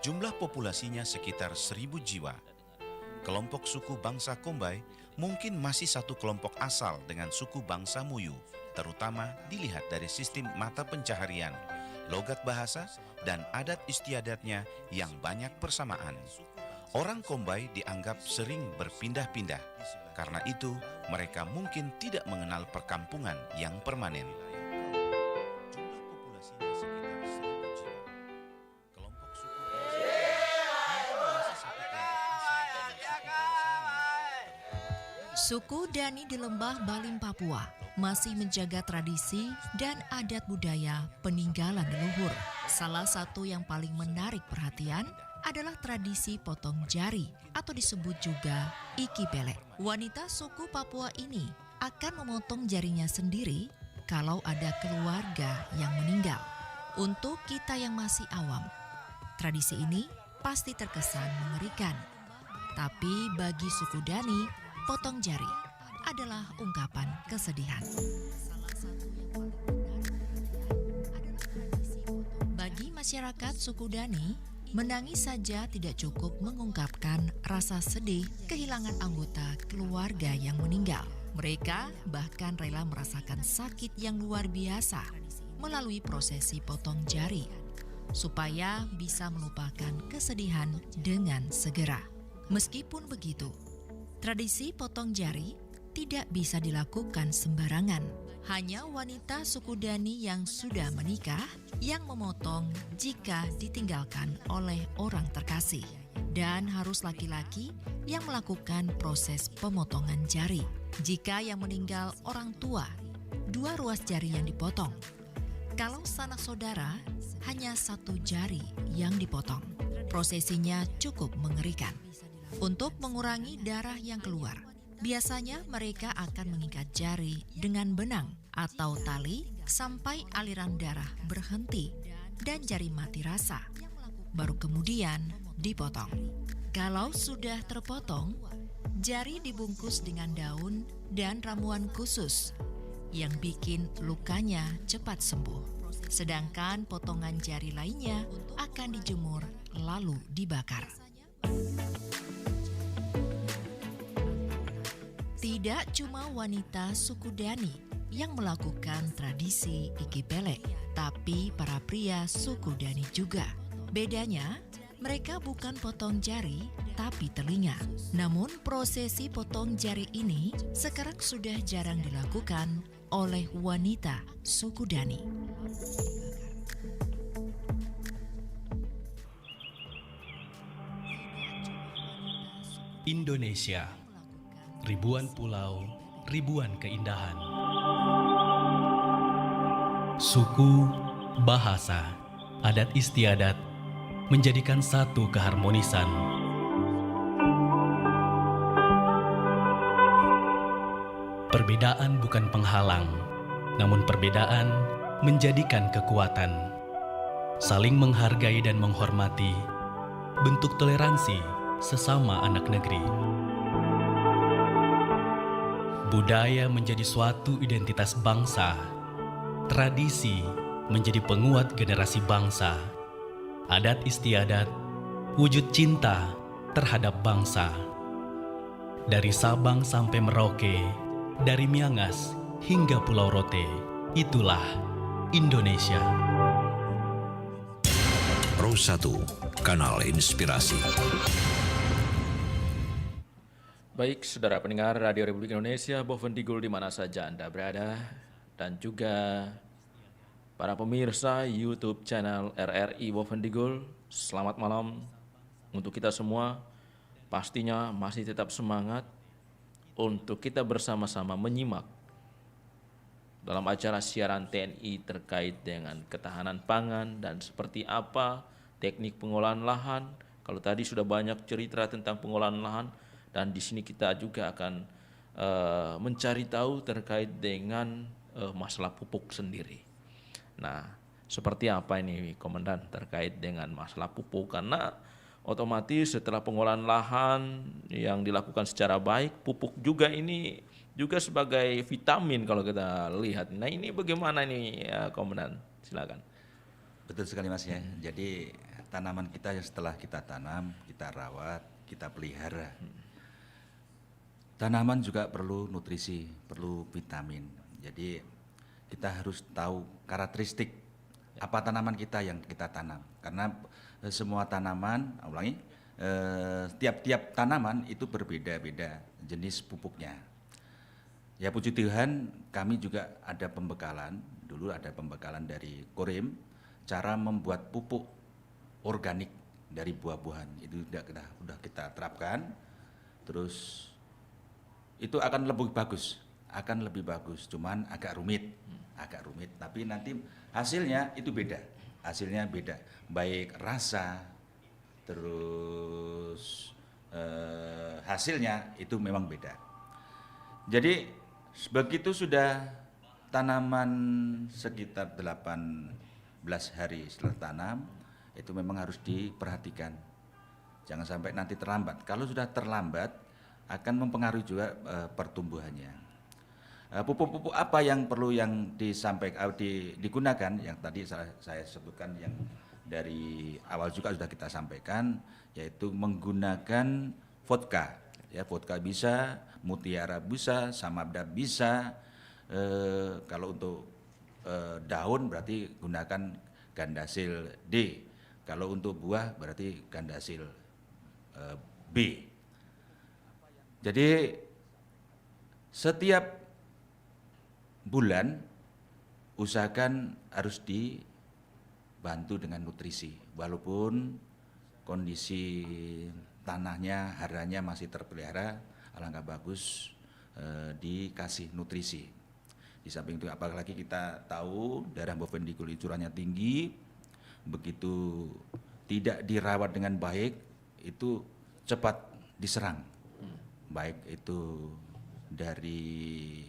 Speaker 1: Jumlah populasinya sekitar 1.000 jiwa. Kelompok suku bangsa Kombai mungkin masih satu kelompok asal dengan suku bangsa Muyu, terutama dilihat dari sistem mata pencaharian, logat bahasa, dan adat istiadatnya yang banyak persamaan. Orang Kombai dianggap sering berpindah-pindah. Karena itu, mereka mungkin tidak mengenal perkampungan yang permanen.
Speaker 8: Suku Dani di Lembah Baling, Papua masih menjaga tradisi dan adat budaya peninggalan leluhur. Salah satu yang paling menarik perhatian adalah tradisi potong jari atau disebut juga iki belek. Wanita suku Papua ini akan memotong jarinya sendiri kalau ada keluarga yang meninggal. Untuk kita yang masih awam, tradisi ini pasti terkesan mengerikan. Tapi bagi suku Dani, potong jari adalah ungkapan kesedihan. Bagi masyarakat suku Dani, menangis saja tidak cukup mengungkapkan rasa sedih kehilangan anggota keluarga yang meninggal. Mereka bahkan rela merasakan sakit yang luar biasa melalui prosesi potong jari, supaya bisa melupakan kesedihan dengan segera. Meskipun begitu, tradisi potong jari tidak bisa dilakukan sembarangan. Hanya wanita suku Dani yang sudah menikah yang memotong jika ditinggalkan oleh orang terkasih. Dan harus laki-laki yang melakukan proses pemotongan jari. Jika yang meninggal orang tua, 2 ruas jari yang dipotong. Kalau sanak saudara, hanya 1 jari yang dipotong. Prosesinya cukup mengerikan. Untuk mengurangi darah yang keluar, biasanya mereka akan mengikat jari dengan benang atau tali sampai aliran darah berhenti dan jari mati rasa. Baru kemudian dipotong. Kalau sudah terpotong, jari dibungkus dengan daun dan ramuan khusus yang bikin lukanya cepat sembuh. Sedangkan potongan jari lainnya akan dijemur lalu dibakar. Tidak cuma wanita suku Dani yang melakukan tradisi Iki Pele, tapi para pria suku Dani juga. Bedanya, mereka bukan potong jari, tapi telinga. Namun prosesi potong jari ini sekarang sudah jarang dilakukan oleh wanita suku Dani.
Speaker 9: Indonesia, ribuan pulau, ribuan keindahan. Suku, bahasa, adat istiadat menjadikan satu keharmonisan. Perbedaan bukan penghalang, namun perbedaan menjadikan kekuatan. Saling menghargai dan menghormati, bentuk toleransi sesama anak negeri. Budaya menjadi suatu identitas bangsa. Tradisi menjadi penguat generasi bangsa. Adat istiadat, wujud cinta terhadap bangsa. Dari Sabang sampai Merauke, dari Miangas hingga Pulau Rote, itulah Indonesia.
Speaker 10: Pro 1, Kanal Inspirasi.
Speaker 4: Baik, saudara pendengar Radio Republik Indonesia, Bovendigul di mana saja Anda berada, dan juga para pemirsa YouTube channel RRI Bovendigul, selamat malam untuk kita semua. Pastinya masih tetap semangat untuk kita bersama-sama menyimak dalam acara siaran TNI terkait dengan ketahanan pangan dan seperti apa teknik pengolahan lahan. Kalau tadi sudah banyak cerita tentang pengolahan lahan, dan di sini kita juga akan mencari tahu terkait dengan masalah pupuk sendiri. Nah, seperti apa ini Komandan terkait dengan masalah pupuk? Karena otomatis setelah pengolahan lahan yang dilakukan secara baik, pupuk juga ini juga sebagai vitamin kalau kita lihat. Nah, ini bagaimana nih ya, Komandan? Silakan.
Speaker 5: Betul sekali Mas ya. Jadi tanaman kita yang setelah kita tanam, kita rawat, kita pelihara. Tanaman juga perlu nutrisi, perlu vitamin. Jadi kita harus tahu karakteristik apa tanaman kita yang kita tanam. Karena semua tanaman, tiap-tiap tanaman itu berbeda-beda jenis pupuknya. Ya puji Tuhan, kami juga ada pembekalan, dulu ada pembekalan dari Korim, cara membuat pupuk organik dari buah-buahan. Itu sudah kita terapkan, terus itu akan lebih bagus, cuman agak rumit, tapi nanti hasilnya itu beda, baik rasa, terus hasilnya itu memang beda. Jadi begitu sudah tanaman sekitar 18 hari setelah tanam, itu memang harus diperhatikan, jangan sampai nanti terlambat. Kalau sudah terlambat akan mempengaruhi juga pertumbuhannya. Pupuk-pupuk apa yang perlu yang digunakan, yang tadi saya sebutkan, yang dari awal juga sudah kita sampaikan, yaitu menggunakan vodka. Ya, vodka bisa, mutiara bisa, samabda bisa. Kalau untuk daun berarti gunakan gandasil D. Kalau untuk buah berarti gandasil B. Jadi setiap bulan usahakan harus dibantu dengan nutrisi, walaupun kondisi tanahnya, haranya masih terpelihara, alangkah bagus dikasih nutrisi. Di samping itu apalagi kita tahu daerah Bovendigul curannya tinggi, begitu tidak dirawat dengan baik itu cepat diserang. Baik itu dari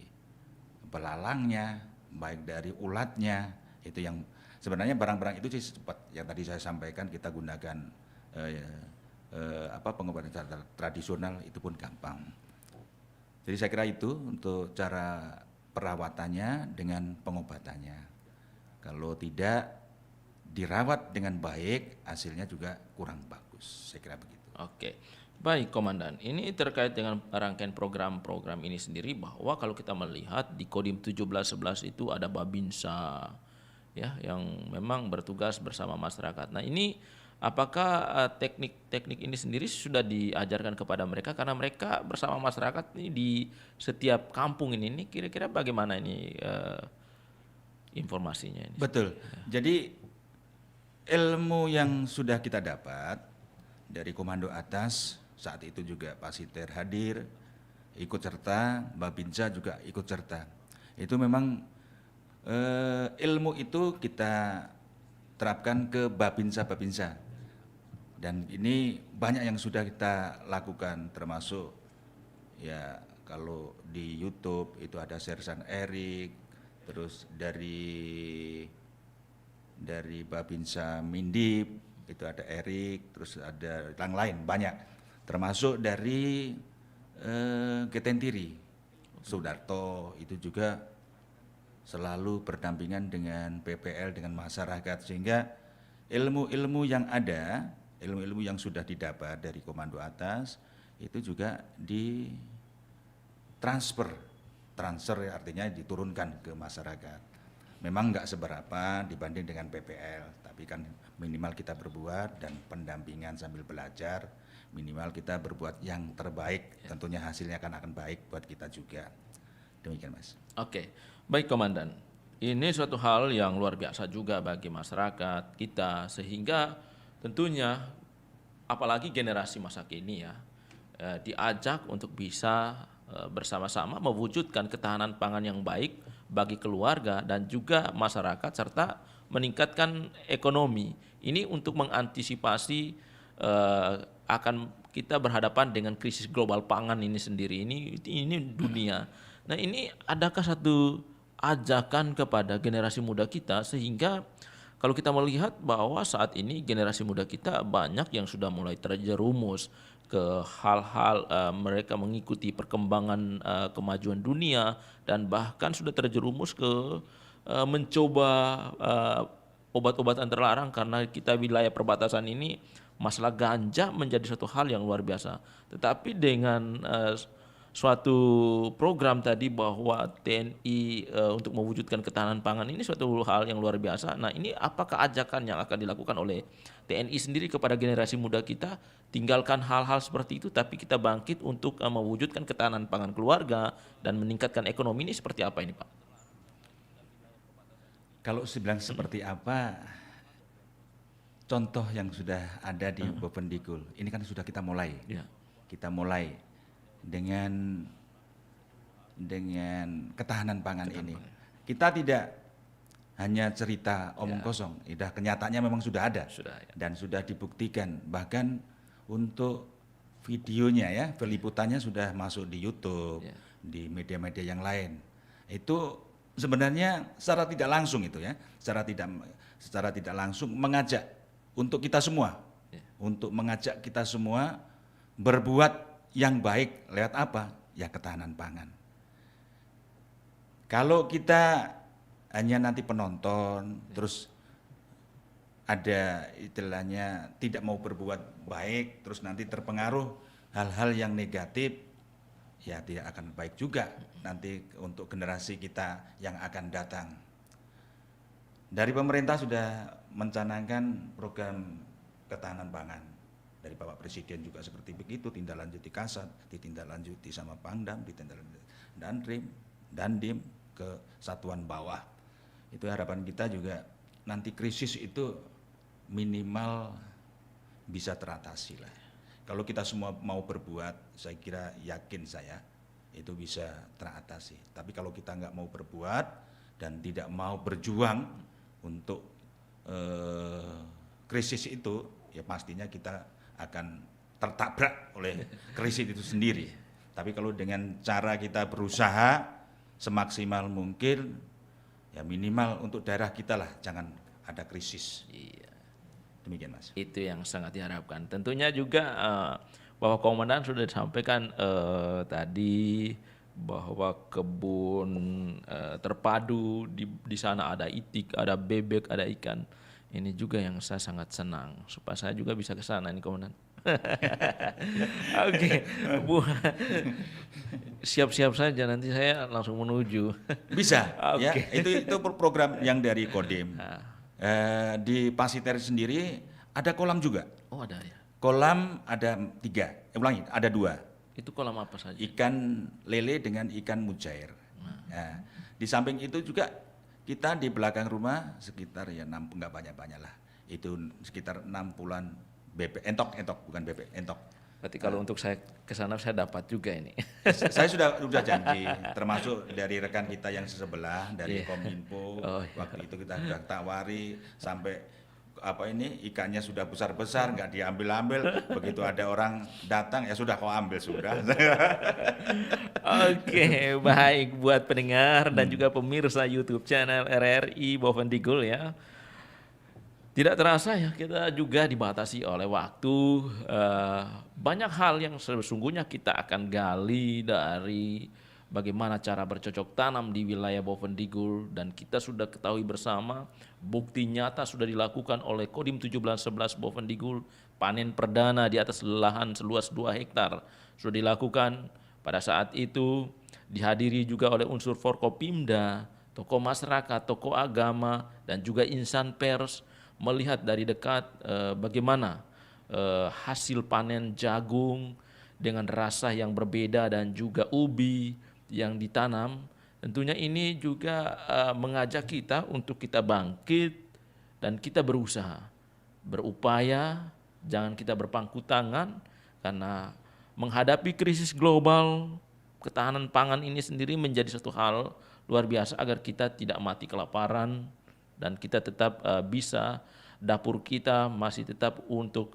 Speaker 5: belalangnya baik dari ulatnya, itu yang sebenarnya barang-barang itu sih cepat. Yang tadi saya sampaikan kita gunakan pengobatan tradisional itu pun gampang. Jadi saya kira itu untuk cara perawatannya dengan pengobatannya. Kalau tidak dirawat dengan baik, hasilnya juga kurang bagus. Saya kira begitu.
Speaker 4: Oke, baik Komandan. Ini terkait dengan rangkaian program-program ini sendiri, bahwa kalau kita melihat di Kodim 1711 itu ada Babinsa, ya, yang memang bertugas bersama masyarakat. Nah ini apakah teknik-teknik ini sendiri sudah diajarkan kepada mereka, karena mereka bersama masyarakat ini di setiap kampung ini kira-kira bagaimana ini informasinya ini?
Speaker 5: Betul. Jadi ilmu yang sudah kita dapat dari komando atas, saat itu juga Pak Siter hadir, ikut serta, Babinsa juga ikut serta. Itu memang ilmu itu kita terapkan ke Babinsa. Dan ini banyak yang sudah kita lakukan, termasuk ya kalau di YouTube itu ada Sersan Erik, terus dari Babinsa Mindip itu ada Erik, terus ada yang lain banyak, termasuk dari Ketentiri Sudarto itu juga selalu berdampingan dengan PPL, dengan masyarakat, sehingga ilmu-ilmu yang ada, ilmu-ilmu yang sudah didapat dari komando atas itu juga transfer artinya diturunkan ke masyarakat. Memang nggak seberapa dibanding dengan PPL, tapi kan minimal kita berbuat, dan pendampingan sambil belajar, minimal kita berbuat yang terbaik, tentunya hasilnya akan baik buat kita juga. Demikian Mas.
Speaker 4: Oke, baik Komandan. Ini suatu hal yang luar biasa juga bagi masyarakat kita, sehingga tentunya apalagi generasi masa kini ya, diajak untuk bisa bersama-sama mewujudkan ketahanan pangan yang baik bagi keluarga dan juga masyarakat, serta meningkatkan ekonomi. Ini untuk mengantisipasi akan kita berhadapan dengan krisis global pangan ini sendiri, ini dunia. Nah ini adakah satu ajakan kepada generasi muda kita, sehingga kalau kita melihat bahwa saat ini generasi muda kita banyak yang sudah mulai terjerumus ke hal-hal mereka mengikuti perkembangan kemajuan dunia, dan bahkan sudah terjerumus ke mencoba obat-obatan terlarang, karena kita wilayah perbatasan ini masalah ganja menjadi suatu hal yang luar biasa. Tetapi dengan suatu program tadi bahwa TNI untuk mewujudkan ketahanan pangan, ini suatu hal yang luar biasa. Nah ini apakah ajakan yang akan dilakukan oleh TNI sendiri kepada generasi muda kita, tinggalkan hal-hal seperti itu, tapi kita bangkit untuk mewujudkan ketahanan pangan keluarga dan meningkatkan ekonomi, ini seperti apa ini Pak?
Speaker 5: Kalau dibilang seperti apa, contoh yang sudah ada di Bovendigul, ini kan sudah kita mulai.
Speaker 4: Ya.
Speaker 5: Kita mulai dengan ketahanan pangan ini. Kita tidak hanya cerita omong kosong, kenyataannya memang sudah ada, dan sudah dibuktikan. Bahkan untuk videonya ya, peliputannya sudah masuk di YouTube, di media-media yang lain. Itu sebenarnya secara tidak langsung itu ya, secara tidak langsung mengajak untuk kita semua, untuk mengajak kita semua berbuat yang baik lewat apa? Ya ketahanan pangan. Kalau kita hanya nanti penonton, terus ada istilahnya tidak mau berbuat baik, terus nanti terpengaruh hal-hal yang negatif, ya tidak akan baik juga nanti untuk generasi kita yang akan datang. Dari pemerintah sudah mencanangkan program ketahanan pangan. Dari Bapak Presiden juga seperti begitu, tindaklanjuti Kasat, ditindaklanjuti sama Pangdam, ditindaklanjuti Dandim ke satuan bawah. Itu harapan kita juga nanti krisis itu minimal bisa teratasi lah. Kalau kita semua mau berbuat, saya kira yakin saya itu bisa teratasi. Tapi kalau kita nggak mau berbuat dan tidak mau berjuang untuk krisis itu, ya pastinya kita akan tertabrak oleh krisis itu sendiri. Tapi kalau dengan cara kita berusaha semaksimal mungkin, Ya minimal untuk daerah kita lah, jangan ada krisis.
Speaker 4: Iya.
Speaker 5: Demikian Mas.
Speaker 4: Itu yang sangat diharapkan. Tentunya juga bahwa Komandan sudah disampaikan tadi bahwa kebun terpadu di sana ada itik, ada bebek, ada ikan. Ini juga yang saya sangat senang supaya saya juga bisa ke sana nih Komandan. Oke, Bu. Siap-siap saja nanti saya langsung menuju.
Speaker 5: Bisa, ya.
Speaker 4: Oke.
Speaker 5: Itu program yang dari Kodim. Di Pasiteri sendiri ada kolam juga.
Speaker 4: Oh ada ya.
Speaker 5: Kolam ada 3, ulangi, ada 2.
Speaker 4: Itu kolam apa saja?
Speaker 5: Ikan lele dengan ikan mujair. Nah, di samping itu juga kita di belakang rumah sekitar ya 6, enggak banyak-banyak lah. Itu sekitar 6 puluhan bebek, entok bukan bebek, entok.
Speaker 4: Berarti kalau untuk saya ke sana saya dapat juga ini.
Speaker 5: Saya sudah janji, termasuk dari rekan kita yang sebelah dari Kominfo. Waktu itu kita sudah tawari sampai ikannya sudah besar-besar, nggak diambil-ambil. Begitu ada orang datang ya sudah kau ambil sudah.
Speaker 4: Oke, baik buat pendengar dan juga pemirsa YouTube channel RRI Bovendigul ya. Tidak terasa ya kita juga dibatasi oleh waktu. Banyak hal yang sesungguhnya kita akan gali dari bagaimana cara bercocok tanam di wilayah Bovendigul, dan kita sudah ketahui bersama bukti nyata sudah dilakukan oleh Kodim 1711 Bovendigul. Panen perdana di atas lahan seluas 2 hektar sudah dilakukan. Pada saat itu dihadiri juga oleh unsur Forkopimda, tokoh masyarakat, tokoh agama, dan juga insan pers, melihat dari dekat bagaimana hasil panen jagung dengan rasa yang berbeda dan juga ubi yang ditanam. Tentunya ini juga mengajak kita untuk kita bangkit dan kita berusaha, berupaya, jangan kita berpangku tangan, karena menghadapi krisis global, ketahanan pangan ini sendiri menjadi satu hal luar biasa agar kita tidak mati kelaparan dan kita tetap bisa, dapur kita masih tetap untuk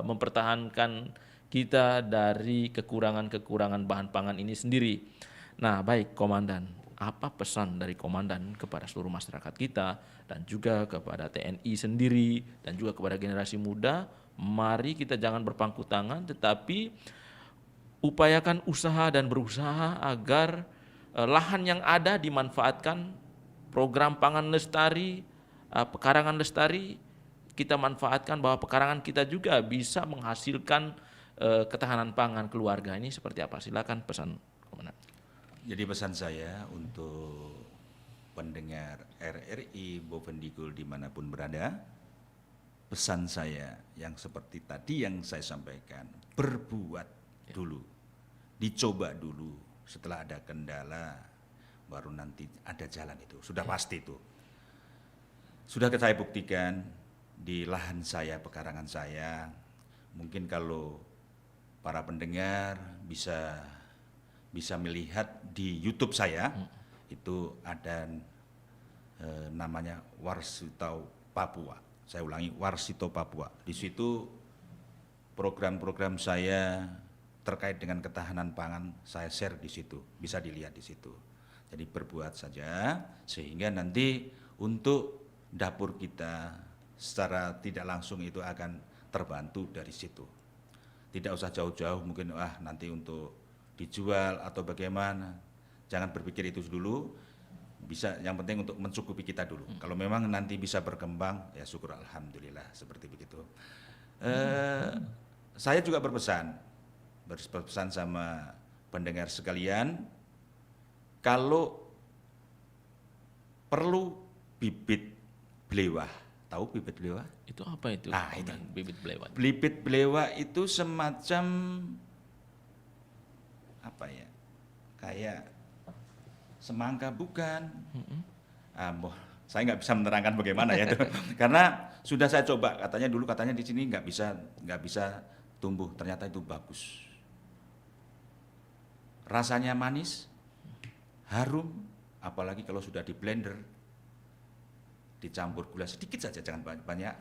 Speaker 4: mempertahankan kita dari kekurangan-kekurangan bahan pangan ini sendiri. Nah, baik Komandan, apa pesan dari Komandan kepada seluruh masyarakat kita dan juga kepada TNI sendiri dan juga kepada generasi muda? Mari kita jangan berpangku tangan, tetapi upayakan usaha dan berusaha agar lahan yang ada dimanfaatkan. Program pangan lestari, pekarangan lestari, kita manfaatkan bahwa pekarangan kita juga bisa menghasilkan ketahanan pangan keluarga. Ini seperti apa? Silakan pesan Komandan.
Speaker 5: Jadi pesan saya untuk pendengar RRI Bovendigul dimanapun berada, pesan saya yang seperti tadi yang saya sampaikan, berbuat dulu, dicoba dulu, setelah ada kendala baru nanti ada jalan, itu sudah pasti itu. Sudah saya buktikan di lahan saya, pekarangan saya. Mungkin kalau para pendengar bisa melihat di YouTube saya, itu ada namanya Warsito Papua. Saya ulangi, Warsito Papua. Di situ program-program saya terkait dengan ketahanan pangan saya share di situ, bisa dilihat di situ. Jadi berbuat saja sehingga nanti untuk dapur kita secara tidak langsung itu akan terbantu dari situ. Tidak usah jauh-jauh mungkin nanti untuk dijual atau bagaimana. Jangan berpikir itu dulu. Bisa, yang penting untuk mencukupi kita dulu. Kalau memang nanti bisa berkembang ya syukur alhamdulillah, seperti begitu. Saya juga berpesan sama pendengar sekalian, kalau perlu bibit belewah, tahu bibit belewah?
Speaker 4: Itu apa itu?
Speaker 5: Nah, itu
Speaker 4: bibit belewah.
Speaker 5: Bibit belewah itu semacam apa ya? Kayak semangka bukan? Saya nggak bisa menerangkan bagaimana ya itu, karena sudah saya coba. Katanya di sini nggak bisa tumbuh. Ternyata itu bagus. Rasanya manis, harum, apalagi kalau sudah di blender, dicampur gula sedikit saja, jangan banyak,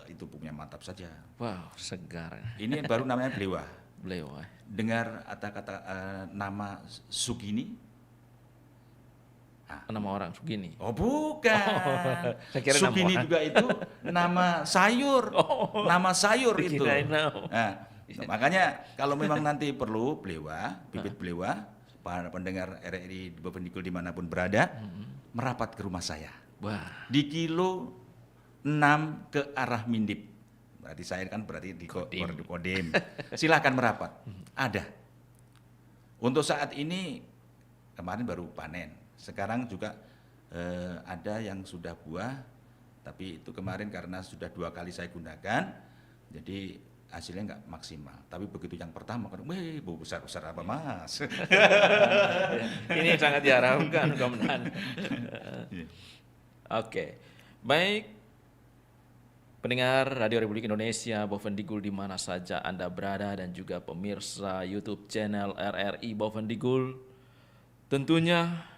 Speaker 5: itu punya mantap saja.
Speaker 4: Wow, segar.
Speaker 5: Ini baru namanya belewah.
Speaker 4: Belewah.
Speaker 5: Dengar kata nama Sugini?
Speaker 4: Nama orang Sugini.
Speaker 5: Oh bukan.
Speaker 4: Saya kira nama
Speaker 5: Sugini
Speaker 4: orang.
Speaker 5: juga itu nama sayur. Nama sayur itu.
Speaker 4: Dikirain nama.
Speaker 5: Nah, makanya kalau memang nanti perlu bibit belewa, para pendengar RRI Bovendigul dimanapun berada, merapat ke rumah saya.
Speaker 4: Wah.
Speaker 5: Di kilo 6 ke arah Mindip. Berarti saya kan berarti di Kodim. Silahkan merapat. Ada. Untuk saat ini kemarin baru panen. Sekarang juga ada yang sudah buah, tapi itu kemarin karena sudah 2 kali saya gunakan, jadi hasilnya nggak maksimal. Tapi begitu yang pertama kan, wih, bau besar-besar apa mas?
Speaker 4: Ini sangat diharapkan, Komandan. Oke, baik. Pendengar Radio Republik Indonesia, Bovendigul di mana saja Anda berada dan juga pemirsa YouTube channel RRI Bovendigul. Tentunya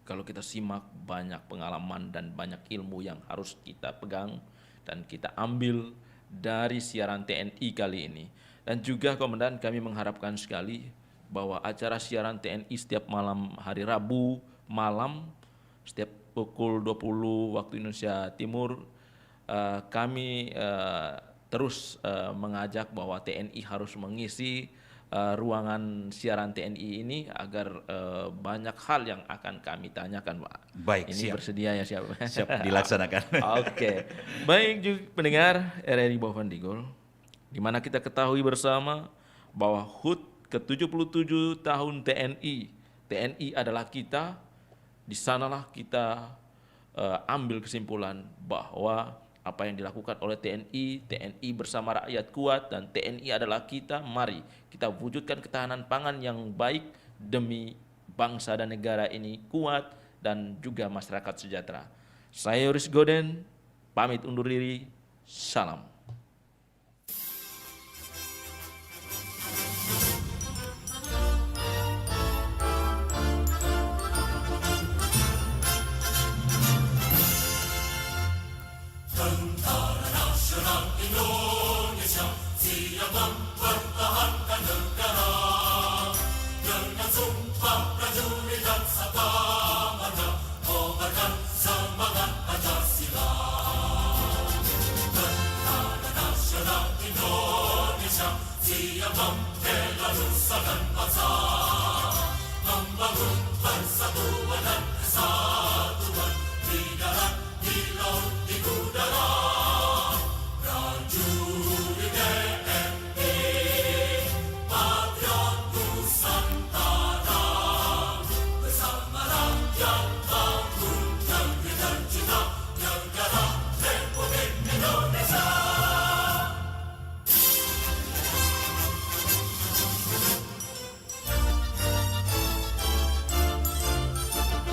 Speaker 4: kalau kita simak banyak pengalaman dan banyak ilmu yang harus kita pegang dan kita ambil dari siaran TNI kali ini. Dan juga Komandan, kami mengharapkan sekali bahwa acara siaran TNI setiap malam hari Rabu malam setiap pukul 20 waktu Indonesia Timur, kami terus mengajak bahwa TNI harus mengisi ruangan siaran TNI ini agar banyak hal yang akan kami tanyakan, Pak.
Speaker 5: Baik,
Speaker 4: ini
Speaker 5: siap.
Speaker 4: bersedia ya, siap.
Speaker 5: Siap dilaksanakan.
Speaker 4: Oke. Baik juga pendengar RRI Bovendigul, di mana kita ketahui bersama bahwa HUT ke-77 tahun TNI. TNI adalah kita, di sanalah kita ambil kesimpulan bahwa apa yang dilakukan oleh TNI bersama rakyat kuat dan TNI adalah kita. Mari kita wujudkan ketahanan pangan yang baik demi bangsa dan negara ini kuat dan juga masyarakat sejahtera. Saya Yoris Goden, pamit undur diri. Salam.